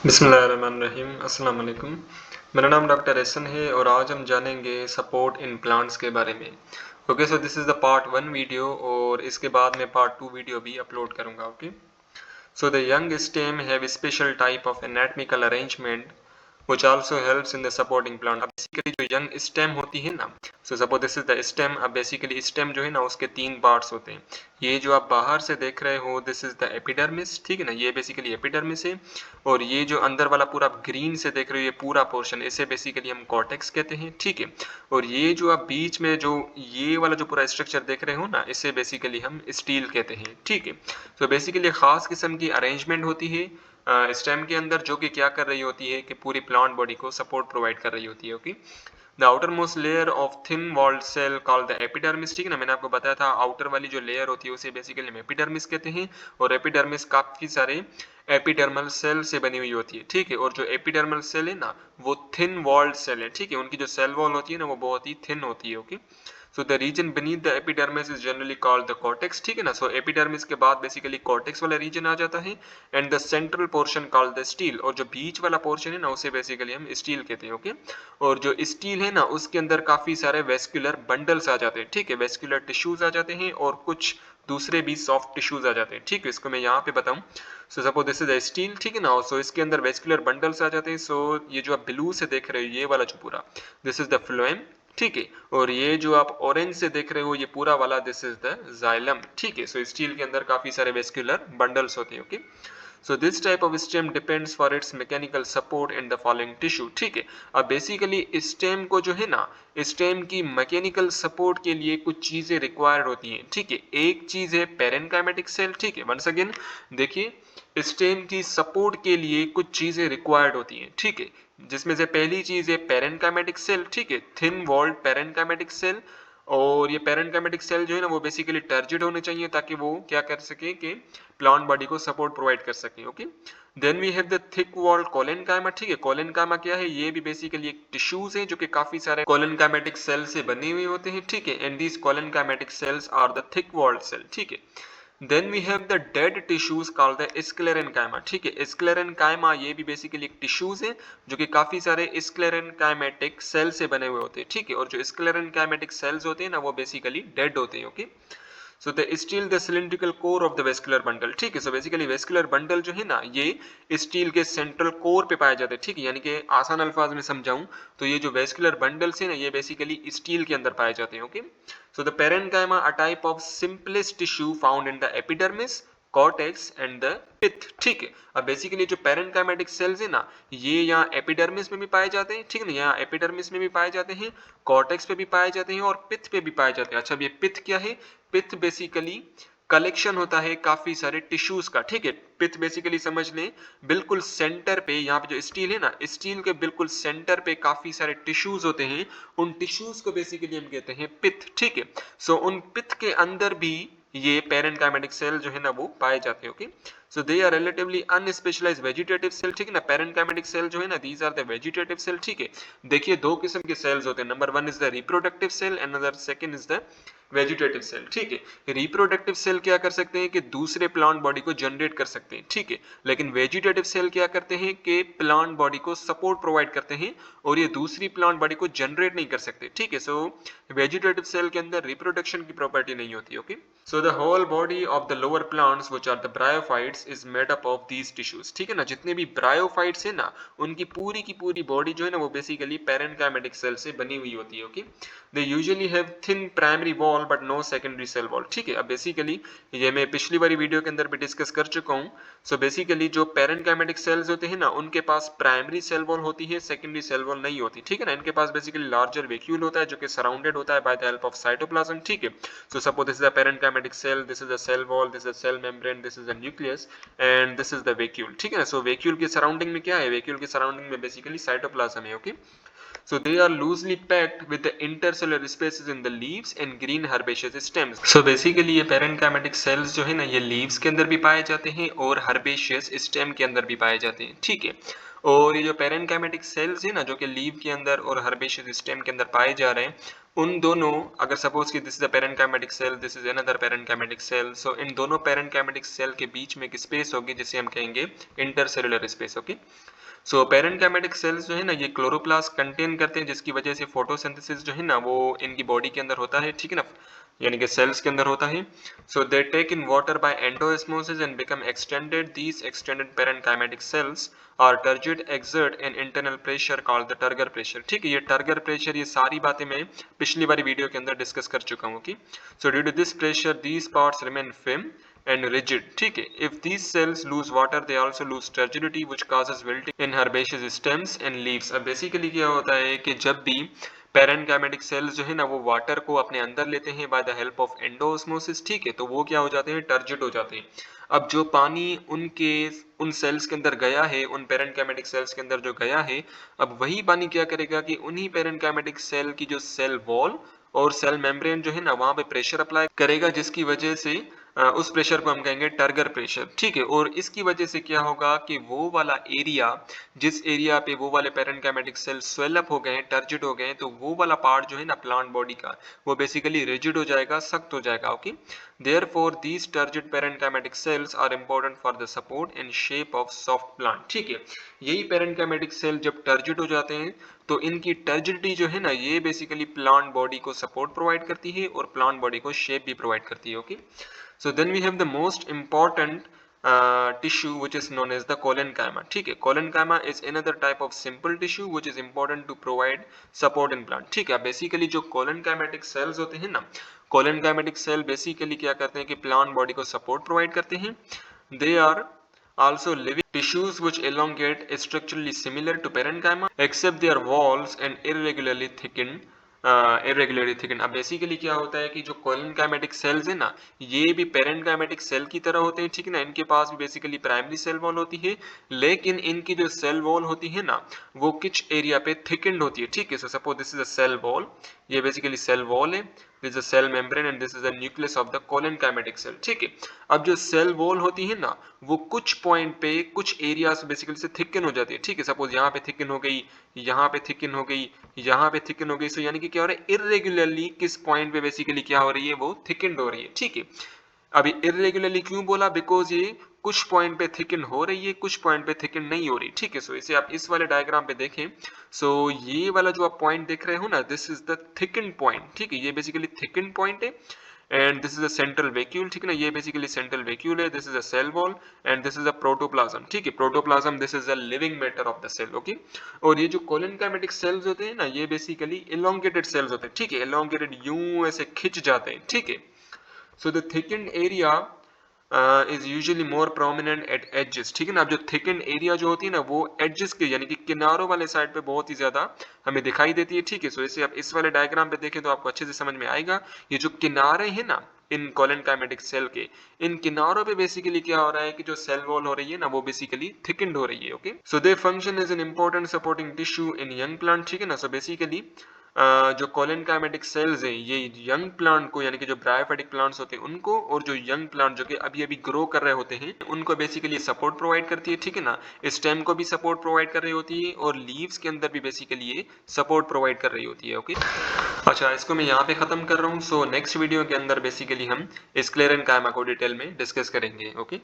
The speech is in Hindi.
बिस्मिल्लाहिर्रहमानिर्रहीम अस्सलाम वालेकुम। मेरा नाम डॉक्टर एहसन है और आज हम जानेंगे सपोर्ट इन प्लांट्स के बारे में। Okay, so this is the part 1 video और इसके बाद मैं पार्ट 2 वीडियो भी अपलोड करूँगा। Okay, so the young stem have special type of anatomical arrangement which also helps in the supporting plant। अब बेसिकली जो यंग स्टेम होती है ना, सो suppose this is the stem. अब बेसिकली स्टेम जो है ना उसके 3 पार्ट्स होते हैं। ये जो आप बाहर से देख रहे हो दिस इज द एपिडर्मिस, ठीक है ना, ये बेसिकली एपिडर्मिस है। और ये जो अंदर वाला पूरा ग्रीन से देख रहे हो ये पूरा पोर्शन, इसे बेसिकली हम कॉर्टेक्स कहते हैं, ठीक है। और ये जो आप बीच में जो ये वाला जो पूरा स्ट्रक्चर देख रहे हो ना, इसे बेसिकली हम स्टील कहते हैं, ठीक है। तो बेसिकली खास किस्म की अरेंजमेंट होती है स्टेम के अंदर, जो कि क्या कर रही होती है कि पूरी प्लांट बॉडी को सपोर्ट प्रोवाइड कर रही होती है। Okay, the outermost layer of thin walled cell called the epidermis, ठीक है ना, मैंने आपको बताया था आउटर वाली जो लेयर होती है उसे बेसिकली हम एपिडर्मिस कहते हैं। और एपिडर्मिस काफी सारे एपिडर्मल सेल से बनी हुई होती है, ठीक है। और जो एपिडर्मल सेल है ना वो थिन वॉल्ड सेल है, ठीक है, उनकी जो सेल वॉल होती है ना वो बहुत ही थिन होती है। Okay, so the region beneath the epidermis is generally called the cortex, ठीक है ना। सो एपिडर्मिस के बाद बेसिकली कॉर्टेक्स वाला रीजन आ जाता है and the central portion called the stele. और जो बीच वाला पोर्शन है ना उसे बेसिकली हम स्टील कहते हैं। ओके, और जो स्टील है ना उसके अंदर काफी सारे वेस्कुलर बंडल्स आ जाते हैं, ठीक है, वेस्कुलर टिश्यूज आ जाते हैं और कुछ दूसरे भी सॉफ्ट टिश्यूज आ जाते हैं, ठीक है। इसको मैं यहाँ पे बताऊं, सो suppose this is a steel, ठीक है ना, सो इसके अंदर वेस्कुलर बंडल्स आ जाते हैं। सो ये जो आप ब्लू से देख रहे हो ये वाला जो पूरा दिस इज द फ्लोएम, ठीक है। और ये जो आप ऑरेंज से देख रहे हो ये पूरा वाला दिस इज द जाइलम, ठीक है। सो स्टील के अंदर काफी सारे वेस्कुलर बंडल्स होते हैं। Okay, so this type of stem depends for its mechanical support in the following tissue, ठीक है। अब बेसिकली स्टेम को जो है ना स्टेम की मैकेनिकल सपोर्ट के लिए कुछ चीजें रिक्वायर्ड होती हैं, ठीक है। एक चीज है पेरेनकाइमेटिक सेल, ठीक है। वंस अगेन देखिए स्टेम की सपोर्ट के लिए कुछ चीजें रिक्वायर्ड होती हैं, ठीक है, जिसमें से पहली चीज है पेरेनकाइमेटिक सेल, ठीक है, थिन वॉल्ड पेरेनकाइमेटिक सेल। और ये पेरेनकाइमेटिक सेल जो है ना वो बेसिकली टर्जिड होने चाहिए ताकि वो क्या कर सके कि प्लांट बॉडी को सपोर्ट प्रोवाइड कर सके। Okay, then we have the thick walled collenchyma, ठीक है। कोलेनकाइमा क्या है, ये भी बेसिकली एक टिश्यूज है जो कि काफी सारे कोलेनकाइमेटिक सेल से बने हुए होते हैं, ठीक है। And these collenchymatous cells are the thick walled cell, ठीक है। Then we have the dead tissues called the sclerenchyma, ठीक है। स्क्लेरेनकाइमा ये भी बेसिकली एक टिश्यूज है जो कि काफी सारे स्क्लेरेनकाइमेटिक सेल से बने हुए होते हैं, ठीक है। और जो स्क्लेरेनकाइमेटिक सेल्स होते हैं ना वो बेसिकली डेड होते हैं। Okay, so the steel the cylindrical core of the vascular bundle, ठीक है। सो बेसिकली वेस्कुलर बंडल जो है ना ये स्टील के सेंट्रल कोर पे पाए जाते हैं, ठीक है। यानी कि आसान अल्फाज में समझाऊं तो ये जो वेस्कुलर बंडल्स है ना ये बेसिकली स्टील के अंदर पाए जाते हैं। Okay, so the parenchyma a type of simplest tissue found in the epidermis, cortex and the pith, ठीक है। अब बेसिकली जो पेरेन्काइमेटिक सेल्स है ना ये यहाँ एपिडर्मिस में भी पाए जाते हैं, ठीक है ना, यहाँ एपिडर्मिस में भी पाए जाते हैं, कॉर्टेक्स पे भी पाए जाते हैं और पिथ पे भी पाए जाते हैं। अच्छा, अब ये पिथ क्या है, पिथ बेसिकली कलेक्शन होता है काफी सारे टिश्यूज का, ठीक है। पिथ बेसिकली समझ लें बिल्कुल सेंटर पे, यहाँ पे जो स्टील है ना स्टील के बिल्कुल सेंटर पे काफी सारे टिश्यूज होते हैं, उन टिश्यूज को बेसिकली हम कहते हैं पिथ, ठीक है। सो उन पिथ के अंदर भी ये पेरेन्काइमेटिक सेल जो है ना वो पाए जाते हैं। Okay, so they are relatively unspecialised vegetative cell, ठीक है ना। पेरेन्काइमेटिक सेल जो है ना these are the vegetative cell, ठीक है। देखिए दो किस्म के सेल्स होते हैं, number 1 is the reproductive cell and number second is the vegetative cell, ठीक है। रिप्रोडक्टिव सेल क्या कर सकते हैं कि दूसरे प्लांट बॉडी को जनरेट कर सकते हैं, ठीक है। लेकिन वेजिटेटिव सेल क्या करते हैं कि प्लांट बॉडी को सपोर्ट प्रोवाइड करते हैं और ये दूसरी प्लांट बॉडी को जनरेट नहीं कर सकते, ठीक है। सो वेजिटेटिव सेल के अंदर रिप्रोडक्शन की प्रॉपर्टी नहीं होती। Okay, so the whole body of the lower plants which are the bryophytes is made up of these tissues, ठीक है ना। जितने भी ब्रायोफाइट्स है ना उनकी पूरी की पूरी बॉडी जो है ना वो बेसिकली पेरेन्काइमेटिक सेल से बनी हुई होती है। Okay, they usually have thin primary wall but no secondary cell wall, ठीक है। अब बेसिकली ये मैं पिछली वाली वीडियो के अंदर भी डिस्कस कर चुका हूँ। सो बेसिकली जो पेरेन्काइमेटिक सेल्स होते हैं ना उनके पास प्राइमरी सेल वॉल होती है, सेकेंडरी सेल वॉल नहीं होती, ठीक है ना। इनके पास बेसिकली लार्जर वैक्यूल होता है जो कि सराउंडेड होता है by the help of cytoplasm, ठीक है। So suppose this is a parenchymatous cell, this is a cell wall, this is a cell membrane, this is a nucleus and this is the vacuole, ठीक है ना। सो वैक्यूल के सराउंडिंग में क्या है, वैक्यूल के सराउंडिंग में बेसिकली साइटोप्लाज्म है। Okay, so they are loosely packed with the intercellular spaces in the leaves and green herbaceous stems। so basically ये parenchymatic cells जो है ना ये leaves के अंदर भी पाए जाते हैं और herbaceous stem के अंदर भी पाए जाते हैं, ठीक है। और ये जो पेरेन्काइमेटिक सेल्स है ना जो कि लीव के अंदर और हर्बेशियस स्टेम के अंदर पाए जा रहे हैं उन दोनों, अगर सपोज कि this is a parenchymatous cell, this is another parenchymatous cell, so इन दोनों पेरेन्काइमेटिक सेल के बीच में एक स्पेस होगी जिसे हम कहेंगे इंटरसेलुलर स्पेस। ओके, सो पेरेन्काइमेटिक सेल्स जो है ना, ये क्लोरोप्लास्ट कंटेन करते हैं, जिसकी वजह से फोटोसिंथेसिस जो है ना वो इनकी बॉडी के अंदर होता है, ठीक है ना, यानी कि सेल्स के अंदर होता है। So they take in water by endosmosis and become extended. These extended parenchymatous cells और turgid exert an internal pressure called the turgor pressure. ठीक है, ये टर्गर प्रेशर, ये सारी बातें मैं पिछली वाली वीडियो के अंदर डिस्कस कर चुका हूँ कि so due to this pressure these parts remain firm and rigid. ठीक है, if these cells lose water they also lose turgidity which causes wilting in herbaceous stems and leaves. अब बेसिकली क्या होता है कि जब भी पेरेन्काइमेटिक सेल्स जो है ना वो वाटर को अपने अंदर लेते हैं bye the help of endosmosis, ठीक है, तो वो क्या हो जाते हैं, टर्जिड हो जाते हैं। अब जो पानी उन सेल्स के अंदर गया है, उन पेरेन्काइमेटिक सेल्स के अंदर जो गया है, अब वही पानी क्या करेगा कि उन्हीं पेरेन्काइमेटिक सेल की जो सेल वॉल और सेल मेम्ब्रेन जो है ना वहां पे प्रेशर अप्लाई करेगा, जिसकी वजह से उस प्रेशर को हम कहेंगे टर्गर प्रेशर। ठीक है, और इसकी वजह से क्या होगा कि वो वाला एरिया, जिस एरिया पे वो वाले पेरेन्काइमेटिक सेल स्वेल अप हो गए, टर्जिड हो गए, तो वो वाला पार्ट जो है ना प्लांट बॉडी का, वो बेसिकली रिजिड हो जाएगा, सख्त हो जाएगा। Okay, therefore these turgid parenchymatous cells are important for the support and shape of soft plant. ठीक है, यही पेरेन्काइमेटिक सेल जब टर्जिड हो जाते हैं तो इनकी टर्जिडिटी जो है ना ये बेसिकली प्लांट बॉडी को सपोर्ट प्रोवाइड करती है और प्लांट बॉडी को शेप भी प्रोवाइड करती है। Okay, so then we have the most important tissue which is known as the collenchyma. ठीक है, collenchyma is another type of simple tissue which is important to provide support in plant. ठीक है, बेसिकली जो collenchymatic cells होते हैं ना, collenchymatic cell बेसिकली क्या करते हैं कि प्लांट बॉडी को सपोर्ट प्रोवाइड करते हैं। They are also living tissues which elongate, structurally similar to parenchyma except their walls and irregularly thickened, अब बेसिकली क्या होता है कि जो कोलिनकाइमेटिक सेल्स है ना, ये भी पेरेन्काइमेटिक सेल की तरह होते हैं। ठीक है ना, इनके पास भी बेसिकली प्राइमरी सेल वॉल होती है, लेकिन इनकी जो सेल वॉल होती है ना वो कुछ एरिया पे थिकेंड होती है। ठीक है, so suppose this is a cell wall, ये बेसिकली सेल वॉल है, this is a cell membrane and this is the nucleus of the collenchymatous cell. ठीक है, अब जो सेल वॉल होती है ना वो कुछ पॉइंट पे कुछ एरियाज बेसिकली से थिकन हो जाती है। ठीक है, सपोज यहाँ पे थिकन हो गई, यहाँ पे थिकन हो गई, यहाँ पे थिकन हो गई, सो यानी कि क्या हो रहा है, इरेगुलरली किस पॉइंट पे बेसिकली क्या हो रही है, वो थिकन हो रही है। ठीक है, अभी इरेगुलरली क्यों बोला, बिकॉज ये कुछ पॉइंट पे थिकन हो रही है, कुछ पॉइंट पे थिकन नहीं हो रही। ठीक है, सो इसे आप इस वाले डायग्राम पे देखें, सो ये वाला जो आप पॉइंट देख रहे हो ना, this is the thicken point. ठीक है, ये बेसिकली थिकन पॉइंट है and this is a central vacuole. ठीक है ना, ये बेसिकली सेंट्रल वैक्यूल है, this is a cell wall and this is a protoplasm. ठीक है, protoplasm, this is a living matter of the cell. Okay, और ये जो कोलिनकाइमेटिक सेल्स होते हैं ना, ये बेसिकली इलोंगेटेड सेल्स होते हैं। ठीक है, इलोंगेटेड यूं ऐसे खिंच जाते हैं। ठीक है, so the thickened area is usually more prominent at edges. ठीक है ना, अब जो thickened area जो होती है ना वो edges के यानी कि किनारों वाले साइड पे बहुत ही ज्यादा हमें दिखाई देती है। ठीक है, सो इसे आप इस वाले डायग्राम पे देखें तो आपको अच्छे से समझ में आएगा। ये जो किनारे हैं ना इन कोलिनकाइमेटिक सेल के, इन किनारों पे बेसिकली क्या हो रहा है कि जो सेल वॉल हो रही है ना वो बेसिकली थिकन्ड हो रही है। Okay, so they function as an important supporting tissue in young plant. ठीक है ना, सो बेसिकली जो कोलिनकाइमेटिक सेल्स हैं ये यंग प्लांट को यानी कि जो ब्रायोफाइटिक प्लांट्स होते हैं उनको, और जो यंग प्लांट जो कि अभी अभी ग्रो कर रहे होते हैं उनको बेसिकली सपोर्ट प्रोवाइड करती है। ठीक है ना, स्टेम को भी सपोर्ट प्रोवाइड कर रही होती है और लीव्स के अंदर भी बेसिकली ये सपोर्ट प्रोवाइड कर रही होती है। ओके, अच्छा, इसको मैं यहाँ पे खत्म कर रहा हूँ। सो नेक्स्ट वीडियो के अंदर बेसिकली हम स्क्लेरेन्काइमा को डिटेल में डिस्कस करेंगे। ओके।